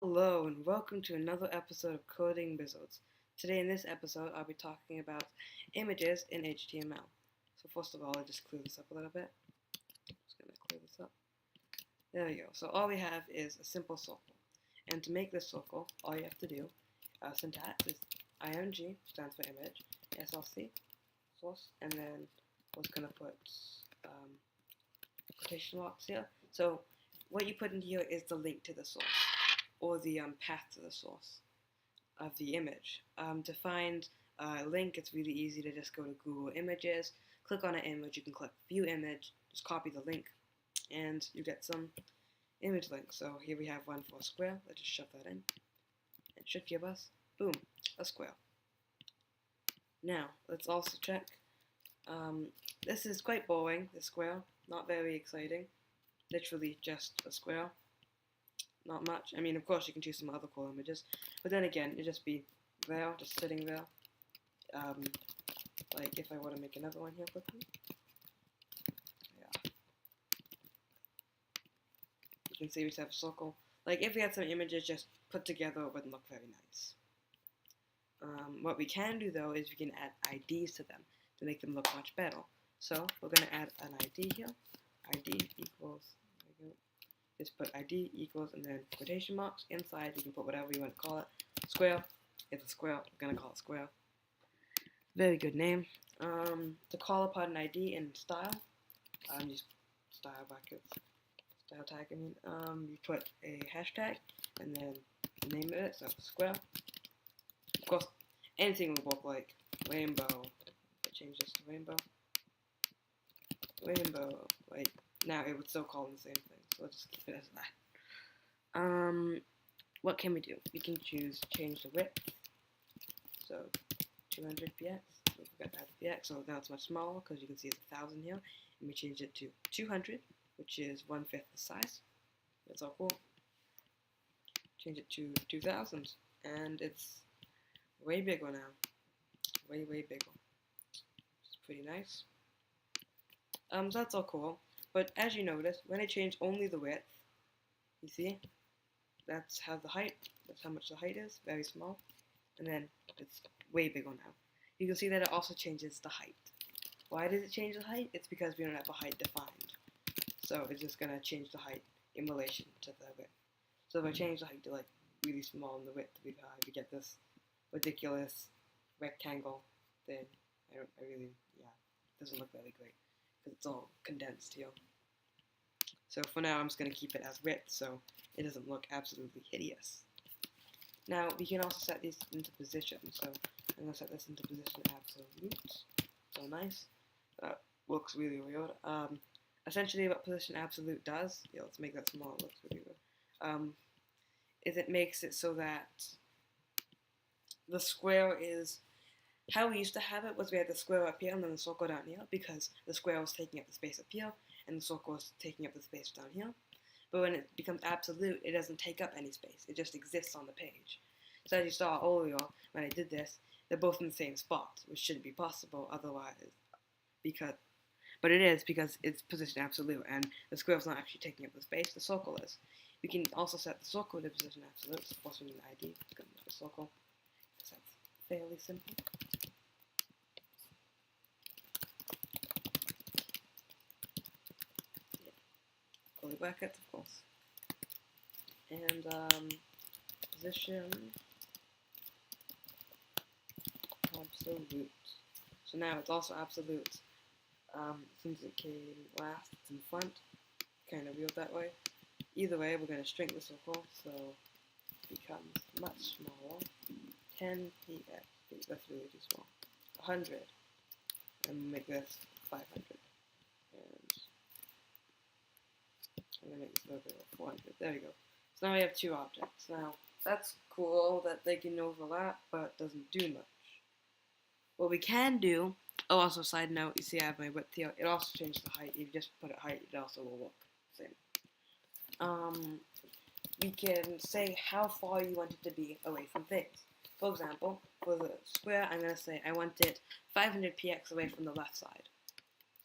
Hello and welcome to another episode of Coding Wizards. Today in this episode I'll be talking about images in HTML. So first of all, I'll just clear this up a little bit. Just gonna clear this up. There we go. So all we have is a simple circle. And to make this circle, all you have to do, syntax is img, stands for image, slc, source, and then we're just gonna put quotation marks here. So what you put in here is the link to the source, or the path to the source of the image. To find a link, it's really easy to just go to Google Images, click on an image, you can click View Image, just copy the link, and you get some image links. So here we have one for a square. Let's just shove that in. It should give us, boom, a square. Now, let's also check. This is quite boring, this square, not very exciting. Literally just a square. Not much. I mean, of course, you can choose some other cool images, but then again, it'd just be there, just sitting there. Like if I want to make another one here quickly, yeah, you can see we just have a circle. Like if we had some images just put together, it wouldn't look very nice. What we can do though is we can add IDs to them to make them look much better. So we're gonna add an ID here. ID equals. Just put ID equals and then quotation marks. Inside you can put whatever you want to call it. Square. It's a square. We're going to call it square. Very good name. To call upon an ID in style, use style brackets. Style tag, I mean. You put a hashtag and then the name of it, so square. Of course, anything will work, like rainbow. If I change this to rainbow. Rainbow. Like, now it would still call them the same thing. So let's just keep it as that. What can we do? We can change the width. So 200 px. So we forgot to add px, so now it's much smaller because you can see it's 1,000 here. And we change it to 200, which is 1/5 the size. That's all cool. Change it to 2,000, and it's way bigger now. Way bigger. It's pretty nice. So that's all cool. But as you notice, when I change only the width, you see, that's how much the height is, very small, and then it's way bigger now. You can see that it also changes the height. Why does it change the height? It's because we don't have a height defined. So it's just gonna change the height in relation to the width. So if I change the height to like really small and the width to be high, we get this ridiculous rectangle thing. It doesn't look very great because it's all condensed here. So for now, I'm just going to keep it as width so it doesn't look absolutely hideous. Now, we can also set these into position. So I'm going to set this into position absolute. So nice. That looks really weird. Essentially, what position absolute does, let's make that small, it looks really weird, is it makes it so that the square is, how we used to have it was we had the square up here and then the circle down here, because the square was taking up the space up here and the circle is taking up the space down here. But when it becomes absolute, it doesn't take up any space. It just exists on the page. So as you saw earlier, when I did this, they're both in the same spot, which shouldn't be possible otherwise. But it is because it's position absolute, and the square is not actually taking up the space, the circle is. We can also set the circle to position absolute, so first we need an ID, it's going to be a circle. So that's fairly simple. Curly brackets, of course. And position absolute. So now it's also absolute. Since it came last, it's in front. Kind of weird that way. Either way, we're going to shrink the circle so it becomes much smaller. 10 px. That's really too small. 100. And make this 500. I'm going to make this a little bit of 400. There we go. So now we have two objects. Now, that's cool that they can overlap, but it doesn't do much. What we can do, also side note, you see I have my width here. It also changes the height. If you just put it height, it also will look the same. We can say how far you want it to be away from things. For example, for the square, I'm going to say I want it 500 px away from the left side.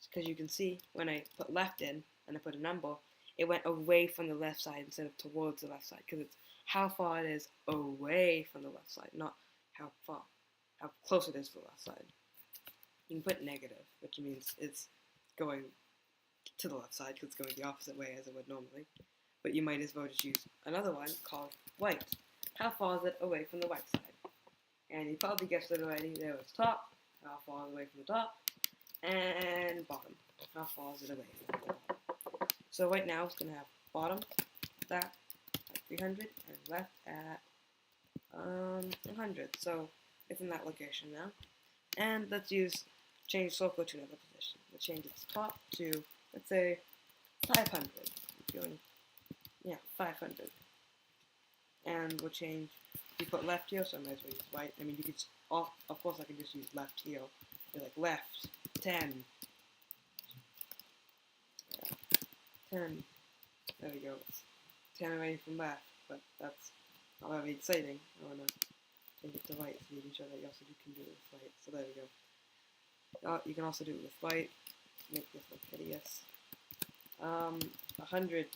Because you can see when I put left in and I put a number, it went away from the left side instead of towards the left side because it's how far it is away from the left side, not how close it is to the left side. You can put negative, which means it's going to the left side because it's going the opposite way as it would normally. But you might as well just use another one called white. How far is it away from the white side? And you probably guessed it already. There was top. How far is it away from the top? And bottom. How far is it away from the bottom? So right now it's going to have bottom that at 300 and left at 100. So it's in that location now. And let's change circle to another position. We'll change its top to, let's say, 500. Yeah, 500. And we'll change, we put left here, so I might as well use right. I mean, you could, of course I can just use left here. Be like left, 10. Yeah, 10. There we go. It's 10 away from left, but that's not very exciting. I want to change it to right, so making sure that you also can do it with right. So there we go. You can also do it with right. Make this look hideous. 100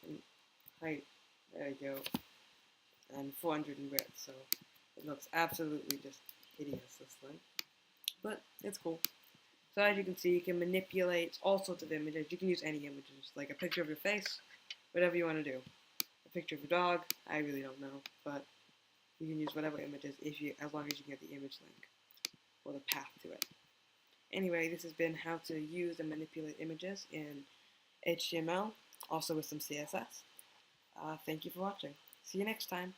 in height. There we go. And 400 in width. So it looks absolutely just hideous, this thing. But it's cool. So as you can see, you can manipulate all sorts of images. You can use any images, like a picture of your face, whatever you want to do. A picture of your dog, I really don't know, but you can use whatever images as long as you get the image link or the path to it. Anyway, this has been how to use and manipulate images in HTML, also with some CSS. Thank you for watching. See you next time.